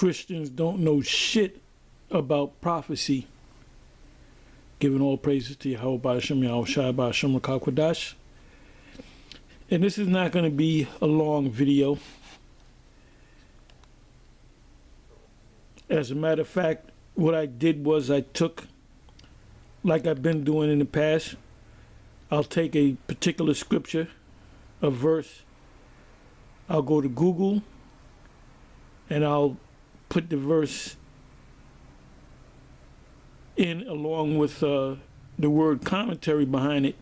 Christians don't know shit about prophecy. Giving all praises to Yahweh Ba'ashem Yahweh Shai Ba'ashem Rakakwadash. And this is not going to be a long video. As a matter of fact, what I did was I took, like I've been doing in the past, I'll take a particular scripture, a verse, I'll go to Google, and I'll put the verse in along with the word commentary behind it,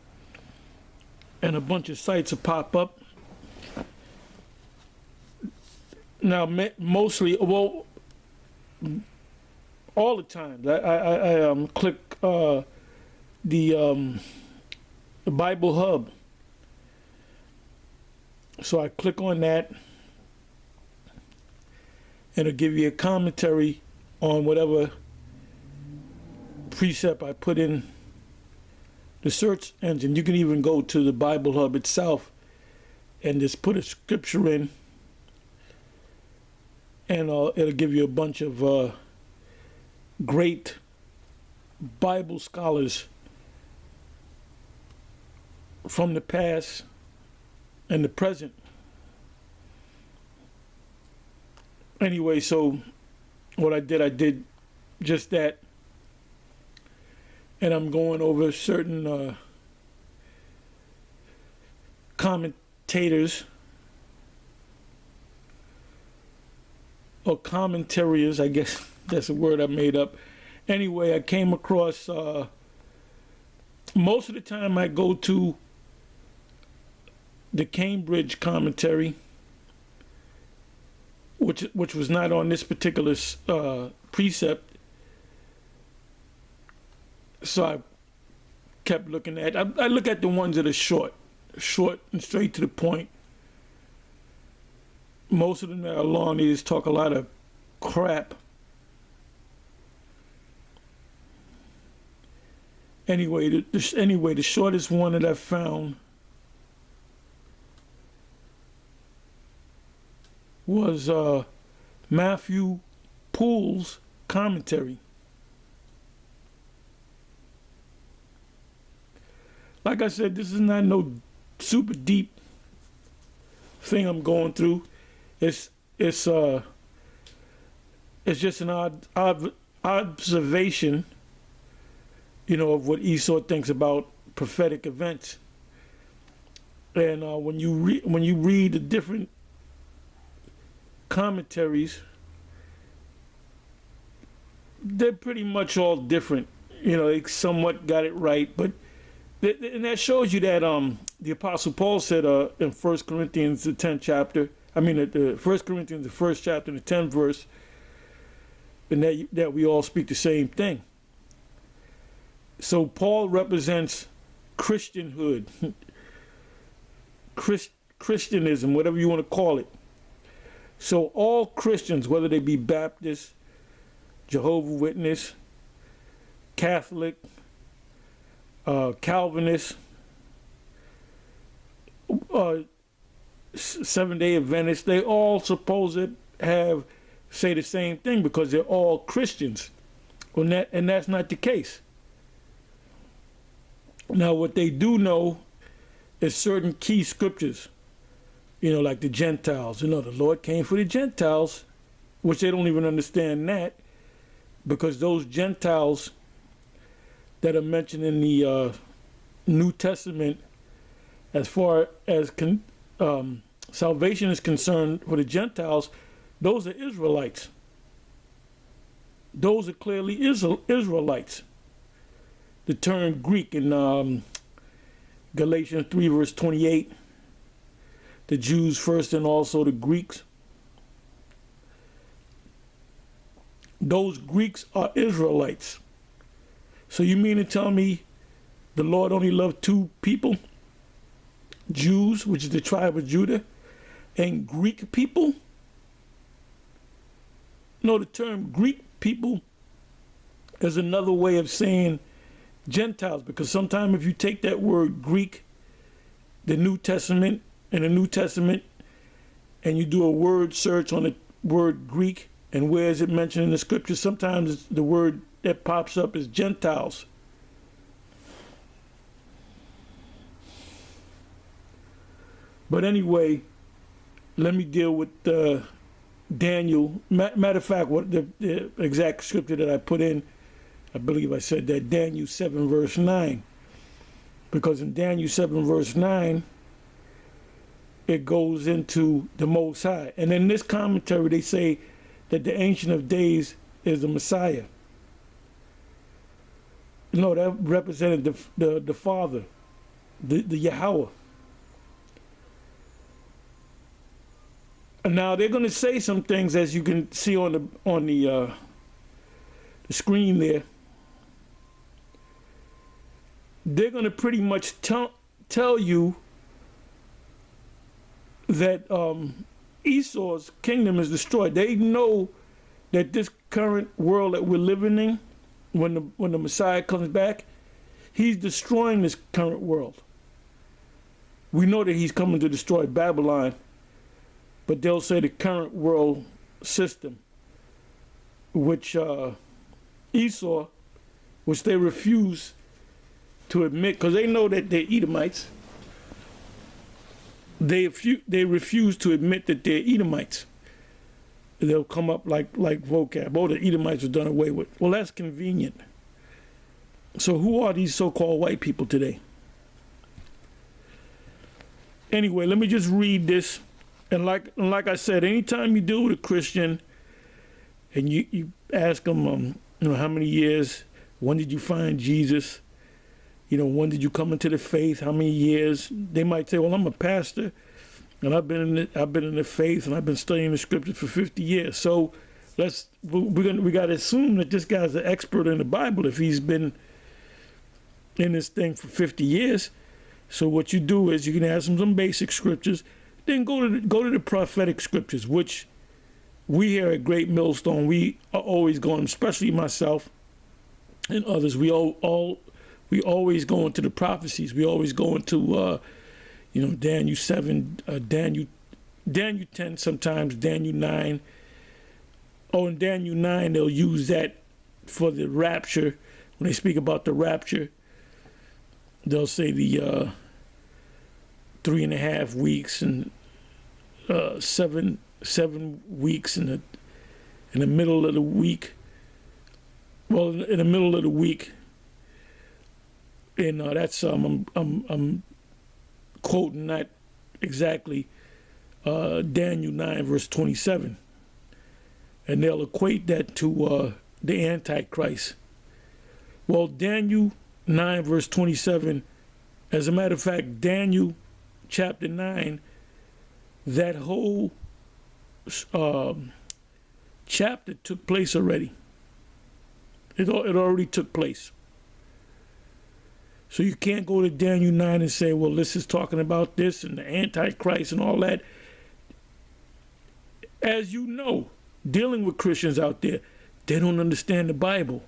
and a bunch of sites will pop up. Now, mostly, well, all the time, I click the Bible Hub. So I click on that, and it'll give you a commentary on whatever precept I put in the search engine. You can even go to the Bible Hub itself and just put a scripture in, and it'll give you a bunch of great Bible scholars from the past and the present. Anyway, so what I did just that, and I'm going over certain commentators or commentarians, I guess that's a word I made up. Anyway, I came across, most of the time I go to the Cambridge commentary, which was not on this particular precept. So I kept looking at, I look at the ones that are short and straight to the point. Most of them that are long, they just talk a lot of crap. Anyway, the shortest one that I found was Matthew Poole's commentary. Like I said, this is not no super deep thing I'm going through. It's just an observation, you know, of what Esau thinks about prophetic events. And when you read the different commentaries, they're pretty much all different. You know, they somewhat got it right, but and that shows you that the Apostle Paul said in 1 Corinthians the 10th chapter, I mean the 1 Corinthians the 1st chapter the 10th verse, and that we all speak the same thing. So Paul represents Christianhood, Christianism, whatever you want to call it. So all Christians, whether they be Baptist, Jehovah's Witness, Catholic, Calvinist, Seventh-day Adventist, they all supposed to say the same thing because they're all Christians. And that's not the case. Now, what they do know is certain key scriptures, you know, like the Gentiles. You know, the Lord came for the Gentiles, which they don't even understand that, because those Gentiles that are mentioned in the New Testament, as far as salvation is concerned for the Gentiles, those are Israelites. Those are clearly Israelites. The term Greek in Galatians 3 verse 28, the Jews first and also the Greeks. Those Greeks are Israelites. So you mean to tell me the Lord only loved two people? Jews, which is the tribe of Judah, and Greek people? No, the term Greek people is another way of saying Gentiles, because sometimes if you take that word Greek, the New Testament, and you do a word search on the word Greek, And where is it mentioned in the scripture? Sometimes the word that pops up is Gentiles. But anyway, let me deal with Daniel. Matter of fact, what the exact scripture that I put in, I believe I said that Daniel 7 verse 9. Because in Daniel 7 verse 9, it goes into the Most High. And in this commentary, they say that the Ancient of Days is the Messiah. No, that represented the Father, the Yahweh. And now they're going to say some things, as you can see on the screen there. They're going to pretty much tell you that Esau's kingdom is destroyed. They know that this current world that we're living in, when the Messiah comes back, he's destroying this current world. We know that he's coming to destroy Babylon, but they'll say the current world system, which Esau, which they refuse to admit, because they know that they're Edomites. They refuse to admit that they're Edomites. They'll come up like vocab. Oh, the Edomites are done away with. Well, that's convenient. So who are these so-called white people today? Anyway, let me just read this. And like I said, anytime you deal with a Christian and you ask them, how many years, when did you find Jesus? When did you come into the faith? How many years? They might say, well, I'm a pastor, and I've been in the faith, and I've been studying the scriptures for 50 years. So we got to assume that this guy's an expert in the Bible if he's been in this thing for 50 years. So what you do is you can ask him some basic scriptures, then go to the prophetic scriptures, which we here at Great Millstone, we are always going, especially myself and others. We always go into the prophecies. We always go into, Daniel 7, Daniel 10, sometimes Daniel 9. Oh, in Daniel 9, they'll use that for the rapture. When they speak about the rapture, they'll say the 3.5 weeks and 7 weeks in the middle of the week. Well, in the middle of the week. And that's I'm quoting not exactly Daniel 9 verse 27, and they'll equate that to the Antichrist. Well, Daniel 9 verse 27, as a matter of fact, Daniel chapter 9, that whole chapter took place already. It already took place. So you can't go to Daniel 9 and say, well, this is talking about this and the Antichrist and all that. As you know, dealing with Christians out there, they don't understand the Bible.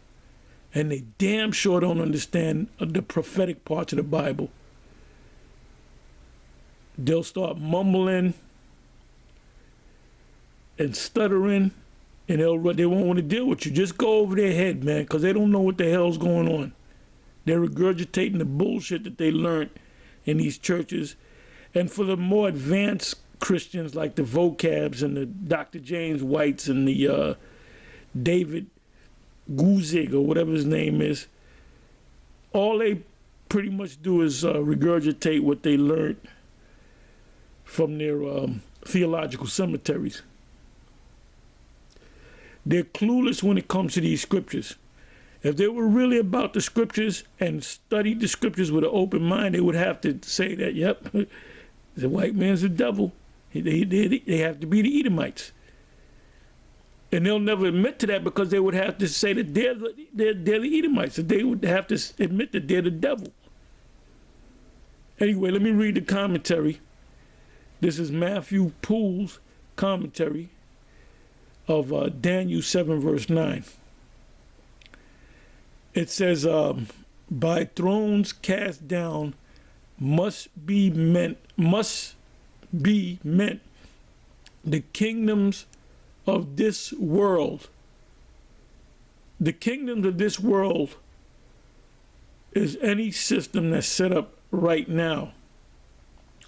And they damn sure don't understand the prophetic parts of the Bible. They'll start mumbling and stuttering, and they won't want to deal with you. Just go over their head, man, because they don't know what the hell's going on. They're regurgitating the bullshit that they learned in these churches. And for the more advanced Christians like the vocabs and the Dr. James Whites and the David Guzik or whatever his name is, all they pretty much do is regurgitate what they learned from their theological cemeteries. They're clueless when it comes to these scriptures. If they were really about the scriptures and studied the scriptures with an open mind, they would have to say that, yep, the white man's the devil. They have to be the Edomites. And they'll never admit to that because they would have to say that they're the Edomites. So they would have to admit that they're the devil. Anyway, let me read the commentary. This is Matthew Poole's commentary of Daniel 7 verse 9. It says, by thrones cast down must be meant the kingdoms of this world, the kingdoms of this world is any system that's set up right now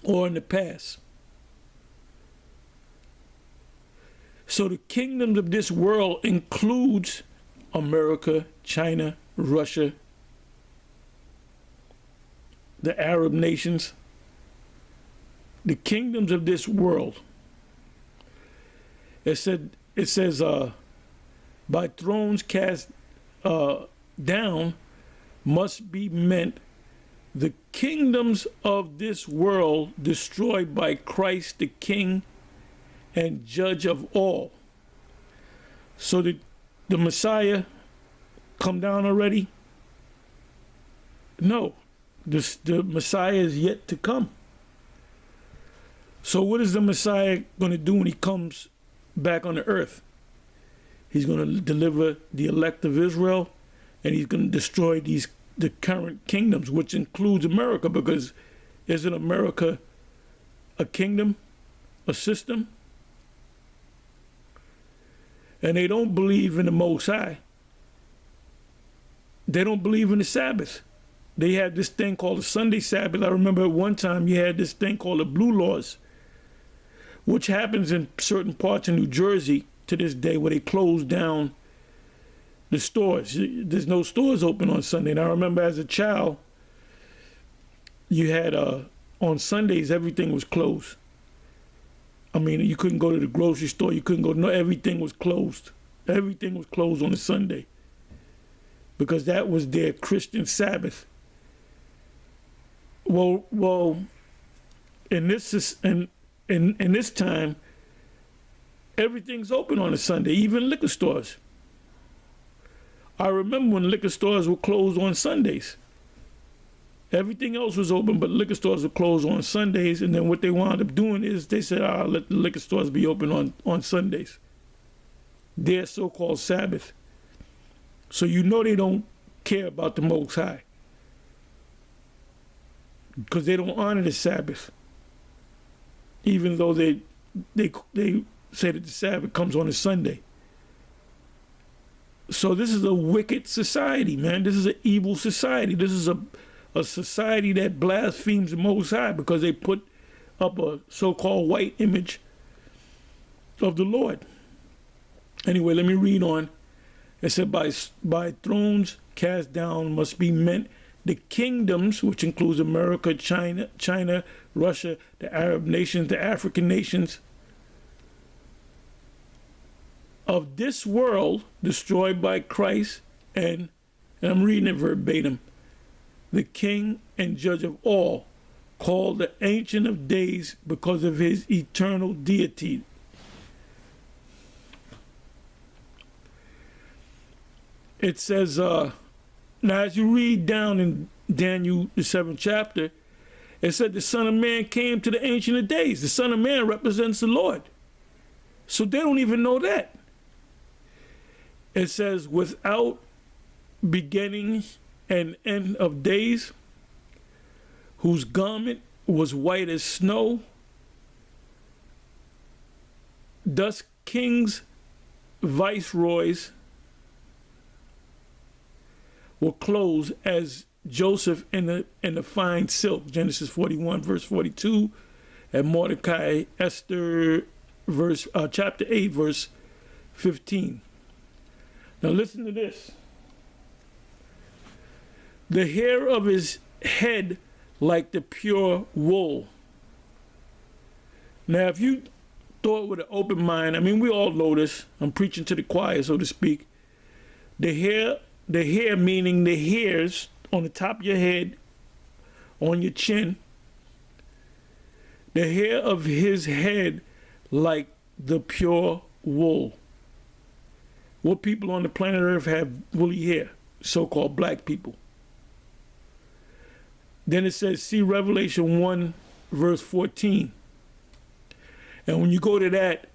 or in the past. So the kingdoms of this world includes America, China, Russia, the Arab nations, the kingdoms of this world. It says, by thrones cast down must be meant the kingdoms of this world destroyed by Christ the King and Judge of all. So the Messiah come down already? No, the Messiah is yet to come. So what is the Messiah going to do when he comes back on the earth? He's going to deliver the elect of Israel, and he's going to destroy the current kingdoms, which includes America, because isn't America a kingdom, a system? And they don't believe in the Most High. They don't believe in the Sabbath. They have this thing called the Sunday Sabbath. I remember at one time you had this thing called the Blue Laws, which happens in certain parts of New Jersey to this day, where they close down the stores. There's no stores open on Sunday. And I remember as a child, you had on Sundays everything was closed. I mean, you couldn't go to the grocery store. You couldn't go. No, everything was closed. Everything was closed on a Sunday because that was their Christian Sabbath. Well, in this time, everything's open on a Sunday, even liquor stores. I remember when liquor stores were closed on Sundays. Everything else was open, but liquor stores were closed on Sundays. And then what they wound up doing is they said, let the liquor stores be open on Sundays. Their so-called Sabbath. So you know they don't care about the Most High, because they don't honor the Sabbath, even though they say that the Sabbath comes on a Sunday. So this is a wicked society, man. This is an evil society. This is a society that blasphemes the Most High because they put up a so-called white image of the Lord. Anyway, let me read on. It said, by thrones cast down must be meant the kingdoms, which includes America, China, Russia, the Arab nations, the African nations, of this world destroyed by Christ, and I'm reading it verbatim, the King and Judge of all, called the Ancient of Days because of his eternal deity. It says, now as you read down in Daniel, the 7th chapter, it said the Son of Man came to the Ancient of Days. The Son of Man represents the Lord. So they don't even know that. It says, without beginning and end of days, whose garment was white as snow. Thus kings, viceroys were clothed as Joseph in the fine silk, Genesis 41, verse 42, and Mordecai, Esther, chapter 8, verse 15. Now listen to this. The hair of his head like the pure wool. Now, if you thought with an open mind, I mean, we all know this. I'm preaching to the choir, so to speak. The hair meaning the hairs on the top of your head, on your chin. The hair of his head like the pure wool. What people on the planet Earth have woolly hair? So-called black people. Then it says, see Revelation 1, verse 14. And when you go to that,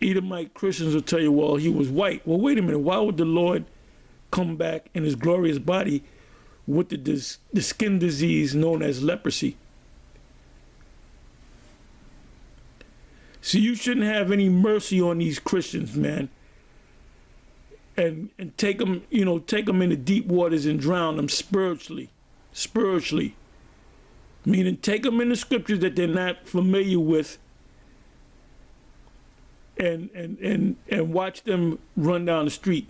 Edomite Christians will tell you, well, he was white. Well, wait a minute. Why would the Lord come back in his glorious body with the skin disease known as leprosy? See, you shouldn't have any mercy on these Christians, man. And take them, take them into deep waters and drown them spiritually. Spiritually. Meaning take them in the scriptures that they're not familiar with and watch them run down the street.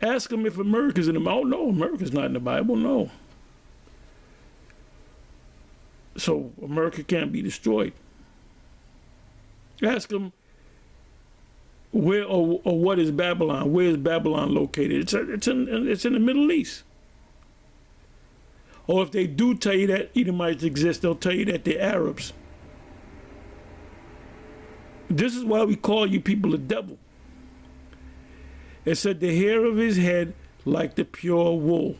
Ask them if America's in the Bible. Oh, no, America's not in the Bible, no. So America can't be destroyed. Ask them where or what is Babylon? Where is Babylon located? It's in the Middle East. Or if they do tell you that Edomites exist, they'll tell you that they're Arabs. This is why we call you people the devil. It said the hair of his head like the pure wool.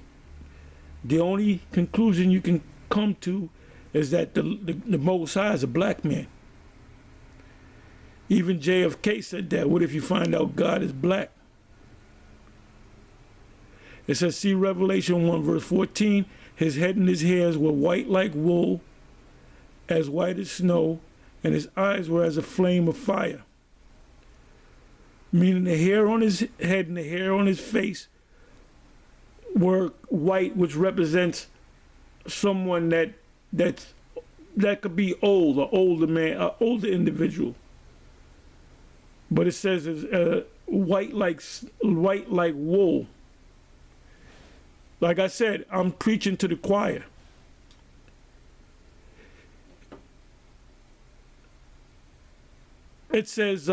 The only conclusion you can come to is that the Most High is a black man. Even JFK said that. What if you find out God is black? It says, see Revelation 1 verse 14, his head and his hairs were white like wool, as white as snow, and his eyes were as a flame of fire. Meaning the hair on his head and the hair on his face were white, which represents someone that could be old, an older man, an older individual. But it says it's white like wool. Like I said, I'm preaching to the choir. It says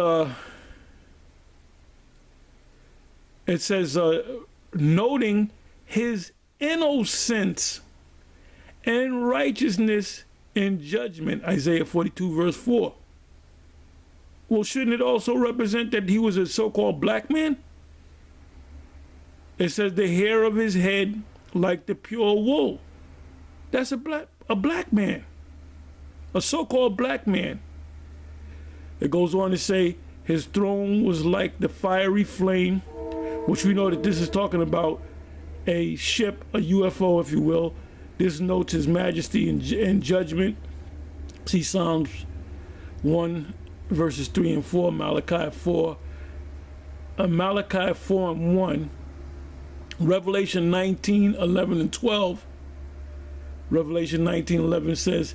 noting his innocence and righteousness in judgment, Isaiah 42 verse 4. Well, shouldn't it also represent that he was a so-called black man? It says the hair of his head like the pure wool. That's a black man, a so-called black man. It goes on to say his throne was like the fiery flame, which we know that this is talking about a ship, a UFO, if you will. This notes his majesty in judgment. See Psalms 1 verses 3 and 4, Malachi 4. Malachi 4 and 1. Revelation 19, 11 and 12. Revelation 19, 11 says,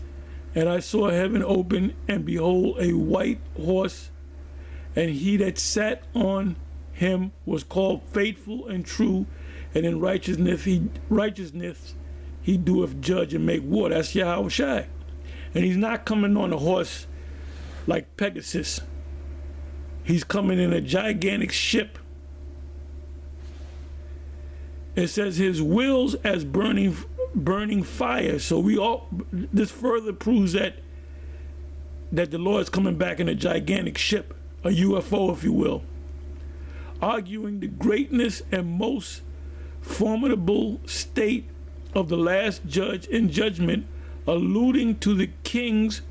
and I saw heaven open, and behold, a white horse, and he that sat on him was called Faithful and True, and in righteousness he doeth judge and make war. That's Yahweh Shai. And he's not coming on a horse like Pegasus. He's coming in a gigantic ship. It says his wheels as burning fire. So this further proves that the Lord is coming back in a gigantic ship, a UFO, if you will, arguing the greatness and most formidable state of the last judge in judgment, alluding to the kings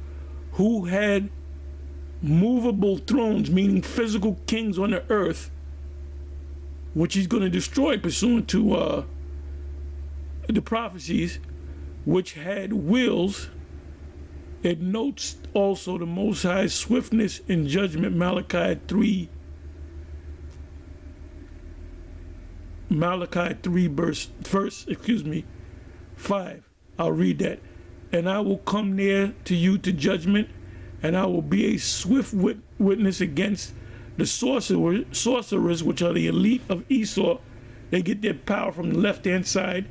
who had movable thrones, meaning physical kings on the earth, which he's going to destroy pursuant to the prophecies, which had wheels. It notes also the Most High's swiftness in judgment, Malachi 3 verse 5. I'll read that. And I will come near to you to judgment, and I will be a swift witness against the sorcerers, which are the elite of Esau. They get their power from the left-hand side.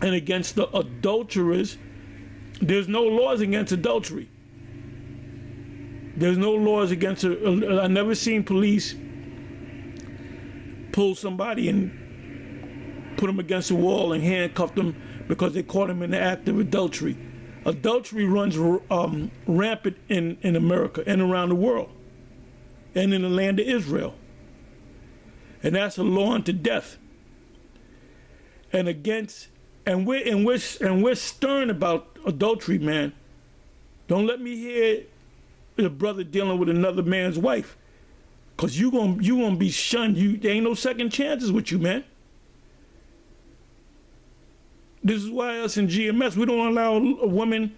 And against the adulterers. There's no laws against adultery. There's no laws against it. I've never seen police pull somebody and put them against the wall and handcuff them because they caught them in the act of adultery. Adultery runs rampant in America and around the world and in the land of Israel. And that's a law unto death. And we're stern about adultery, man. Don't let me hear a brother dealing with another man's wife, cause you gonna be shunned. There ain't no second chances with you, man. This is why us in GMS, we don't allow a woman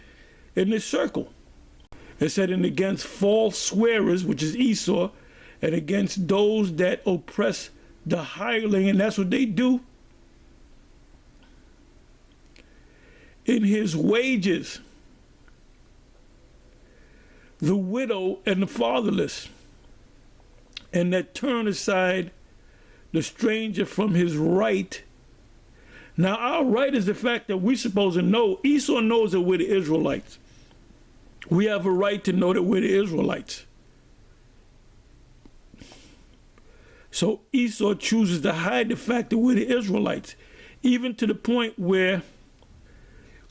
in this circle. It said, and against false swearers, which is Esau, and against those that oppress the hireling, and that's what they do. In his wages, the widow and the fatherless, and that turn aside the stranger from his right. Now, our right is the fact that we're supposed to know. Esau knows that we're the Israelites. We have a right to know that we're the Israelites. So Esau chooses to hide the fact that we're the Israelites, even to the point where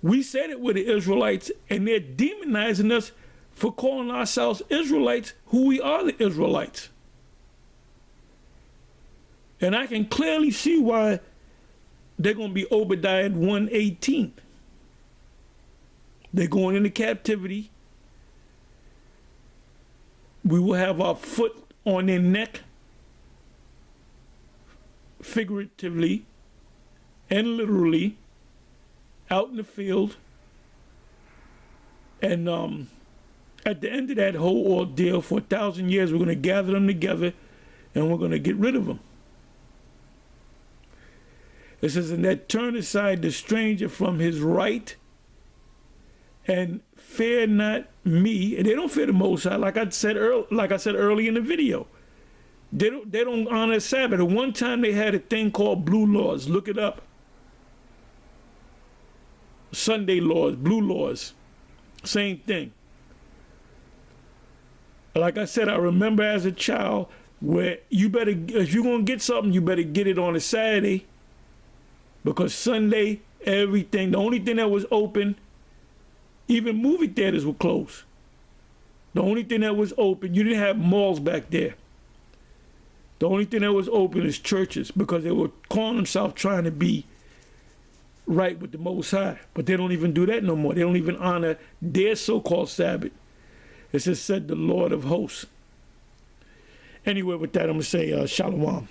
we say that we're the Israelites, and they're demonizing us for calling ourselves Israelites, who we are the Israelites. And I can clearly see why they're going to be Obadiah 1:18. They're going into captivity. We will have our foot on their neck, figuratively and literally, out in the field. And at the end of that whole ordeal, for 1,000 years, we're going to gather them together and we're going to get rid of them. It says, and that turn aside the stranger from his right and fear not me. And they don't fear the Most High, like I said early in the video. They don't honor Sabbath. At one time they had a thing called blue laws. Look it up. Sunday laws, blue laws, same thing. Like I said, I remember as a child where you better, if you're gonna get something, you better get it on a Saturday, because Sunday, everything, the only thing that was open, even movie theaters were closed. The only thing that was open, you didn't have malls back there. The only thing that was open is churches, because they were calling themselves trying to be right with the Most High. But they don't even do that no more. They don't even honor their so-called Sabbath. It just said the Lord of hosts. Anyway, with that, I'm going to say shalom.